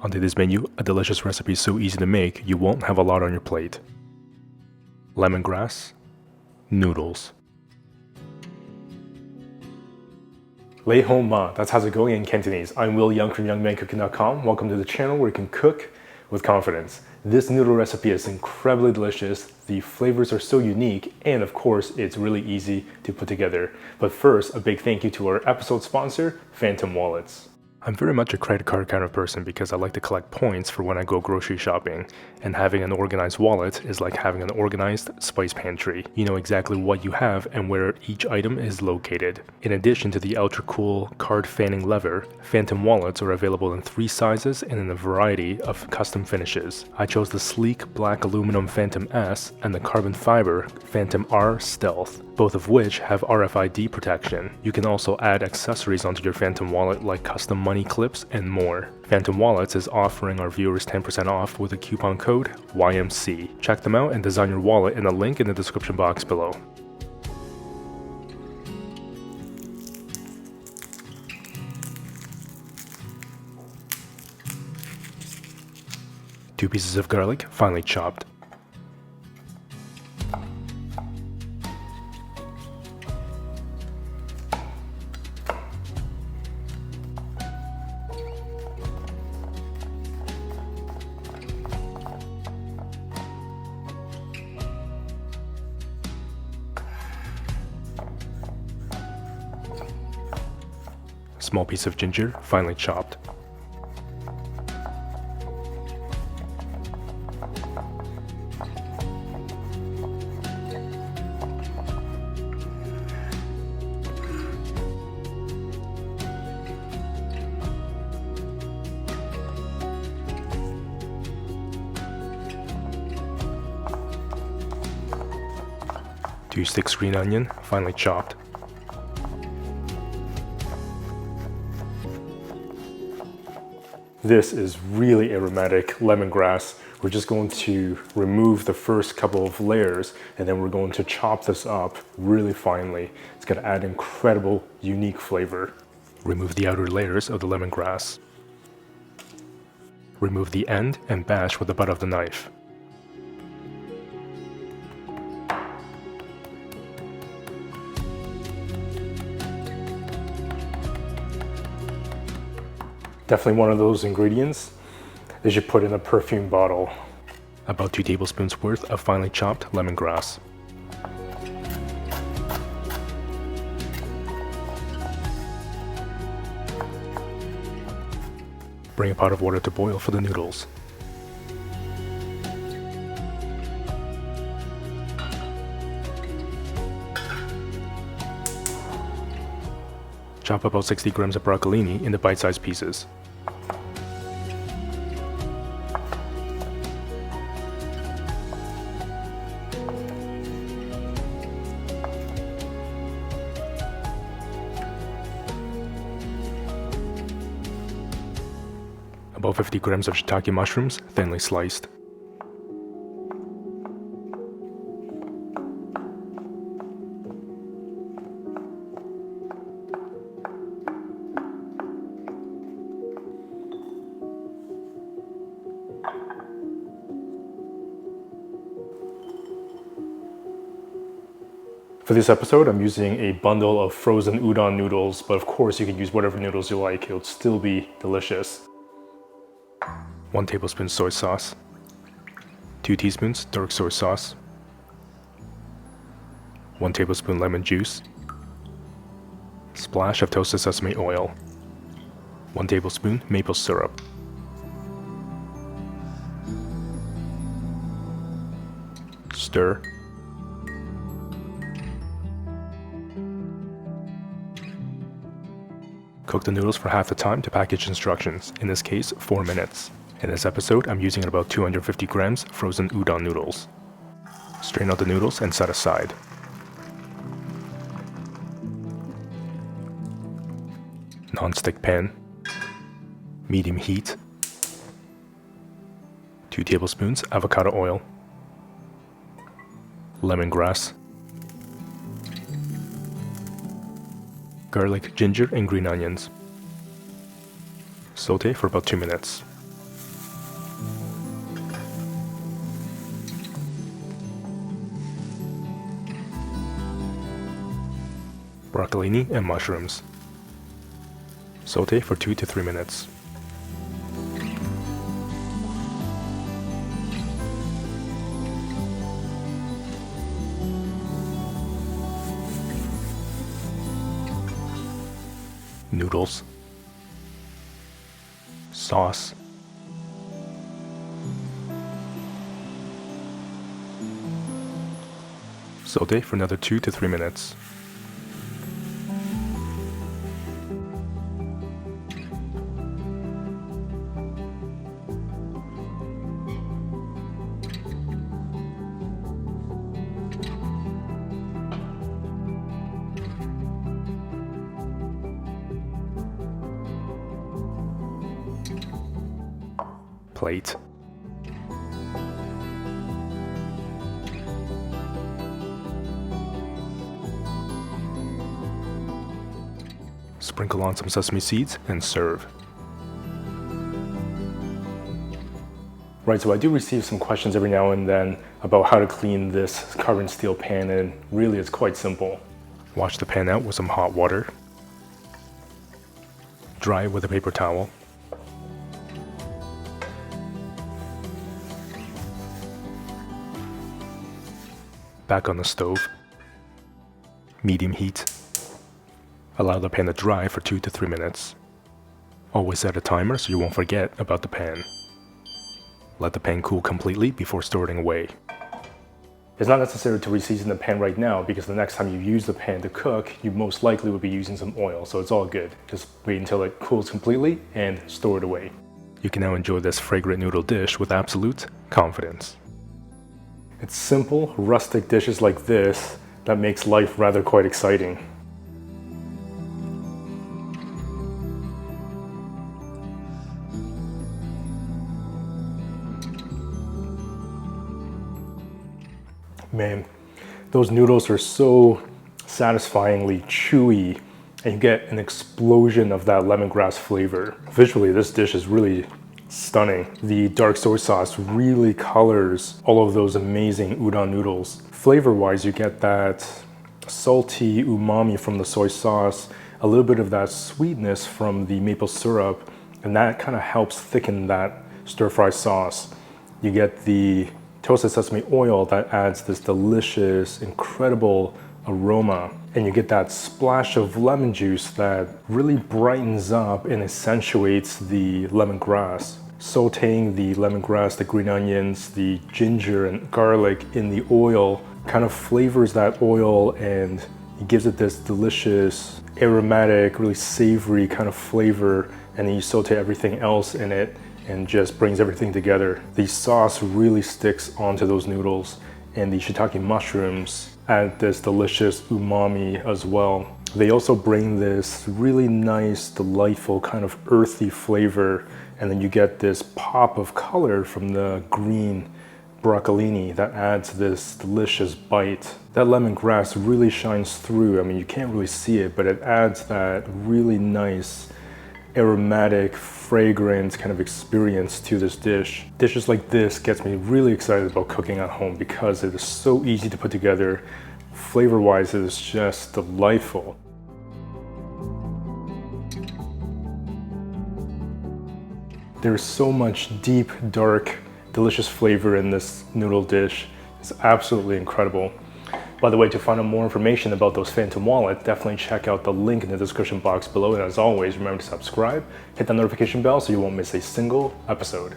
On today's menu, a delicious recipe so easy to make you won't have a lot on your plate. Lemongrass Noodles. Lei hong ma, that's how's it going in Cantonese. I'm Yeung from UDON.com. Welcome to the channel where you can cook with confidence. This noodle recipe is incredibly delicious, the flavors are so unique, and of course, it's really easy to put together. But first, a big thank you to our episode sponsor, Phantom Wallets. I'm very much a credit card kind of person because I like to collect points for when I go grocery shopping, and having an organized wallet is like having an organized spice pantry. You know exactly what you have and where each item is located. In addition to the ultra cool card fanning lever, Phantom Wallets are available in 3 sizes and in a variety of custom finishes. I chose the sleek black aluminum Phantom S and the carbon fiber Phantom R Stealth, both of which have RFID protection. You can also add accessories onto your Phantom Wallet like custom money clips and more. Phantom Wallets is offering our viewers 10% off with a coupon code YMC. Check them out and design your wallet in the link in the description box below. Two pieces of garlic, finely chopped. Small piece of ginger, finely chopped. Two sticks green onion, finely chopped. This is really aromatic lemongrass. We're just going to remove the first couple of layers and then we're going to chop this up really finely. It's going to add incredible, unique flavor. Remove the outer layers of the lemongrass. Remove the end and bash with the butt of the knife. Definitely one of those ingredients they should put in a perfume bottle. About 2 tablespoons worth of finely chopped lemongrass. Bring a pot of water to boil for the noodles. Chop about 60 grams of broccolini into bite-sized pieces. About 50 grams of shiitake mushrooms, thinly sliced. For this episode, I'm using a bundle of frozen udon noodles, but of course you can use whatever noodles you like, it'll still be delicious. 1 tablespoon soy sauce, 2 teaspoons dark soy sauce, 1 tablespoon lemon juice, splash of toasted sesame oil, 1 tablespoon maple syrup. Stir. Cook the noodles for half the time to package instructions, in this case 4 minutes. In this episode, I'm using about 250 grams frozen udon noodles. Strain out the noodles and set aside. Non-stick pan, medium heat, 2 tablespoons avocado oil, lemongrass, garlic, ginger, and green onions. Saute for about 2 minutes. broccolini, and mushrooms. Saute for 2 to 3 minutes. Noodles, sauce, saute for another 2 to 3 minutes. Plate. Sprinkle on some sesame seeds and serve. Right, so I do receive some questions every now and then about how to clean this carbon steel pan, and really it's quite simple. Wash the pan out with some hot water. Dry it with a paper towel. Back on the stove. Medium heat. Allow the pan to dry for 2 to 3 minutes. Always set a timer so you won't forget about the pan. Let the pan cool completely before storing away. It's not necessary to reseason the pan right now because the next time you use the pan to cook, you most likely will be using some oil, so it's all good. Just wait until it cools completely and store it away. You can now enjoy this fragrant noodle dish with absolute confidence. It's simple, rustic dishes like this that makes life rather quite exciting. Man, those noodles are so satisfyingly chewy, and you get an explosion of that lemongrass flavor. Visually, this dish is really stunning. The dark soy sauce really colors all of those amazing udon noodles. Flavor-wise, you get that salty umami from the soy sauce, a little bit of that sweetness from the maple syrup, and that kind of helps thicken that stir-fry sauce. You get the toasted sesame oil that adds this delicious, incredible aroma. And you get that splash of lemon juice that really brightens up and accentuates the lemongrass. Sauteing the lemongrass, the green onions, the ginger and garlic in the oil kind of flavors that oil, and it gives it this delicious, aromatic, really savory kind of flavor. And then you saute everything else in it and just brings everything together. The sauce really sticks onto those noodles, and the shiitake mushrooms add this delicious umami as well. They also bring this really nice, delightful kind of earthy flavor, and then you get this pop of color from the green broccolini that adds this delicious bite. That lemongrass really shines through. I mean, you can't really see it, but it adds that really nice aromatic, fragrant kind of experience to this dish. Dishes like this gets me really excited about cooking at home because it is so easy to put together. Flavor-wise, it is just delightful. There's so much deep, dark, delicious flavor in this noodle dish. It's absolutely incredible. By the way, to find out more information about those phantom wallets, definitely check out the link in the description box below. And as always, remember to subscribe, hit that notification bell so you won't miss a single episode.